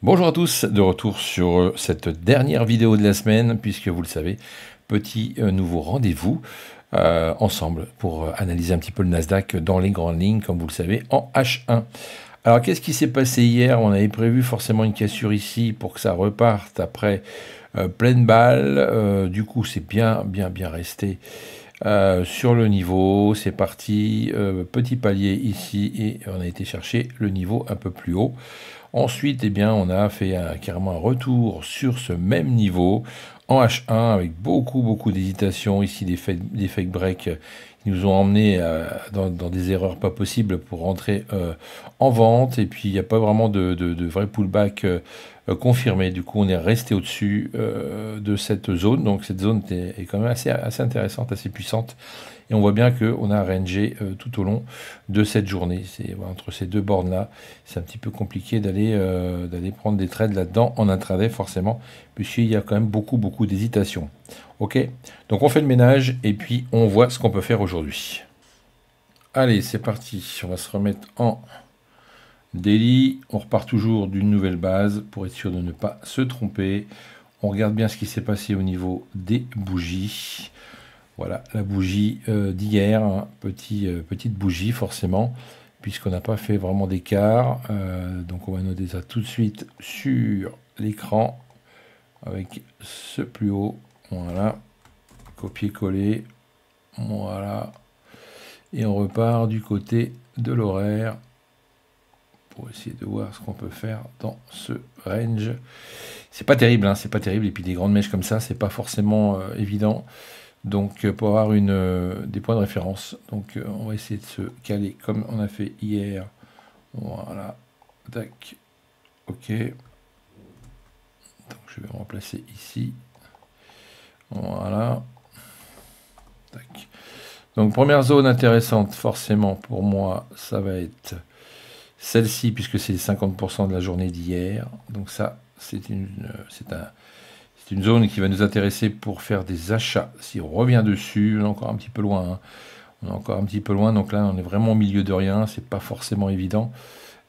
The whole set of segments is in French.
Bonjour à tous, de retour sur cette dernière vidéo de la semaine, puisque vous le savez, petit nouveau rendez-vous ensemble pour analyser un petit peu le Nasdaq dans les grandes lignes, comme vous le savez, en H1. Alors qu'est-ce qui s'est passé hier? On avait prévu forcément une cassure ici pour que ça reparte après pleine balle. Du coup, c'est bien resté sur le niveau. C'est parti, petit palier ici et on a été chercher le niveau un peu plus haut. Ensuite, eh bien, on a fait carrément un retour sur ce même niveau en H1 avec beaucoup d'hésitation. Ici, des fake breaks qui nous ont emmenés dans des erreurs pas possibles pour rentrer en vente. Et puis, il n'y a pas vraiment de vrai pullback confirmé. Du coup, on est resté au-dessus de cette zone. Donc, cette zone est quand même assez intéressante, assez puissante. Et on voit bien qu'on a rangé tout au long de cette journée. C'est entre ces deux bornes-là, c'est un petit peu compliqué d'aller prendre des trades là-dedans en intraday forcément, puisqu'il y a quand même beaucoup d'hésitation. Ok, donc on fait le ménage et puis on voit ce qu'on peut faire aujourd'hui. Allez, c'est parti. On va se remettre en daily. On repart toujours d'une nouvelle base pour être sûr de ne pas se tromper. On regarde bien ce qui s'est passé au niveau des bougies. Voilà, la bougie d'hier, hein, petite bougie forcément, puisqu'on n'a pas fait vraiment d'écart. Donc on va noter ça tout de suite sur l'écran, avec ce plus haut, voilà, copier-coller, voilà. Et on repart du côté de l'horaire, pour essayer de voir ce qu'on peut faire dans ce range. C'est pas terrible, hein, c'est pas terrible, et puis des grandes mèches comme ça, c'est pas forcément évident. Donc pour avoir des points de référence, donc on va essayer de se caler comme on a fait hier. Voilà, tac, ok. Donc je vais me remplacer ici. Voilà, tac. Donc première zone intéressante, forcément pour moi, ça va être celle-ci, puisque c'est les 50% de la journée d'hier. Donc ça, c'est une zone qui va nous intéresser pour faire des achats. Si on revient dessus, on est encore un petit peu loin. Hein. On est encore un petit peu loin, donc là on est vraiment au milieu de rien. C'est pas forcément évident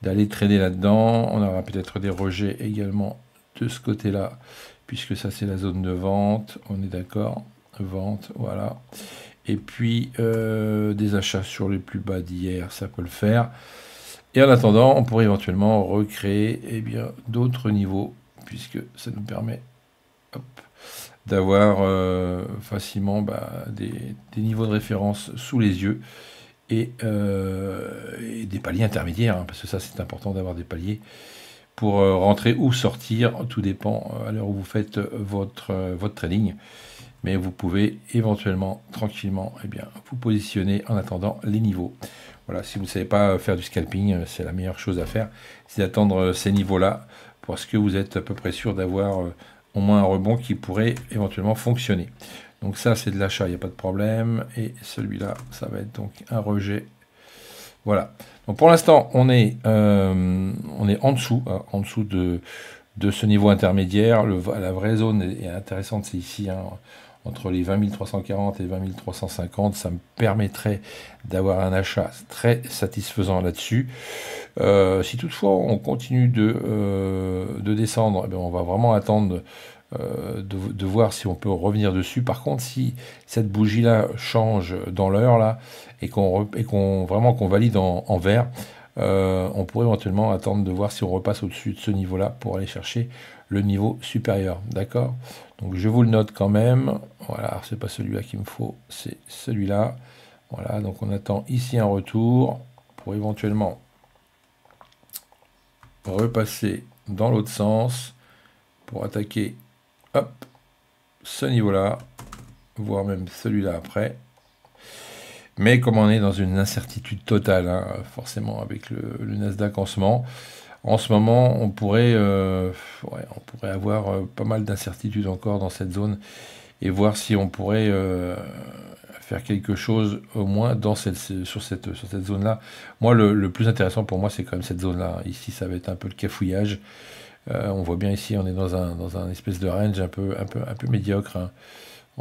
d'aller trader là-dedans. On aura peut-être des rejets également de ce côté-là, puisque ça c'est la zone de vente. On est d'accord, vente, voilà. Et puis des achats sur les plus bas d'hier, ça peut le faire. Et en attendant, on pourrait éventuellement recréer d'autres niveaux, puisque ça nous permet d'avoir facilement des niveaux de référence sous les yeux et des paliers intermédiaires, hein, parce que ça c'est important d'avoir des paliers pour rentrer ou sortir, tout dépend à l'heure où vous faites votre trading, mais vous pouvez éventuellement tranquillement vous positionner en attendant les niveaux. Voilà, si vous ne savez pas faire du scalping, c'est la meilleure chose à faire, c'est d'attendre ces niveaux-là, parce que vous êtes à peu près sûr d'avoir au moins un rebond qui pourrait éventuellement fonctionner. Donc ça, c'est de l'achat, il n'y a pas de problème. Et celui-là, ça va être donc un rejet. Voilà. Donc pour l'instant, on est en dessous, hein, en dessous de ce niveau intermédiaire. La vraie zone est intéressante, c'est ici, hein, entre les 20 340 et 20 350. Ça me permettrait d'avoir un achat très satisfaisant là-dessus. Si toutefois on continue de descendre, on va vraiment attendre de voir si on peut revenir dessus. Par contre, si cette bougie-là change dans l'heure là et qu'on valide en vert, on pourrait éventuellement attendre de voir si on repasse au-dessus de ce niveau-là pour aller chercher le niveau supérieur. D'accord? Donc je vous le note quand même. Voilà, c'est pas celui-là qu'il me faut, c'est celui-là. Voilà, donc on attend ici un retour pour éventuellement repasser dans l'autre sens pour attaquer ce niveau-là, voire même celui-là après. Mais comme on est dans une incertitude totale, hein, forcément avec le Nasdaq en ce moment, on pourrait avoir pas mal d'incertitudes encore dans cette zone et voir si on pourrait faire quelque chose au moins sur cette zone-là. Moi, le plus intéressant pour moi, c'est quand même cette zone-là. Ici, ça va être un peu le cafouillage. On voit bien ici, on est dans un espèce de range un peu médiocre. Hein.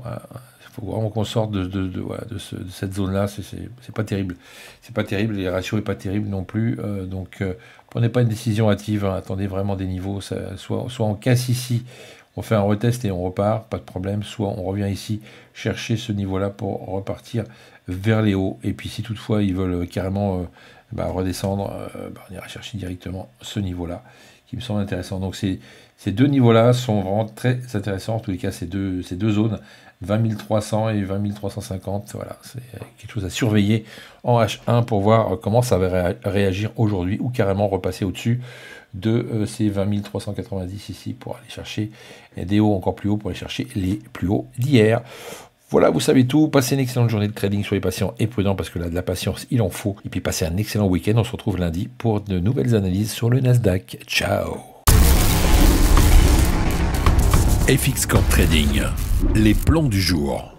Voilà. Il faut vraiment qu'on sorte voilà, de cette zone-là. C'est pas terrible. C'est pas terrible. Les ratios n'est pas terrible non plus. Donc, prenez pas une décision hâtive. Hein. Attendez vraiment des niveaux. Soit on casse ici, on fait un retest et on repart, pas de problème. Soit on revient ici chercher ce niveau-là pour repartir vers les hauts. Et puis si toutefois ils veulent carrément redescendre, on ira chercher directement ce niveau-là qui me semble intéressant. Donc ces deux niveaux-là sont vraiment très intéressants. En tous les cas, ces deux zones, 20 300 et 20 350. Voilà, c'est quelque chose à surveiller en H1 pour voir comment ça va réagir aujourd'hui ou carrément repasser au-dessus de ces 20 390 ici pour aller chercher des hauts encore plus hauts, pour aller chercher les plus hauts d'hier. Voilà, vous savez tout. Passez une excellente journée de trading. Soyez patient et prudent parce que là, de la patience, il en faut. Et puis, passez un excellent week-end. On se retrouve lundi pour de nouvelles analyses sur le Nasdaq. Ciao. FX Corp Trading, les plans du jour.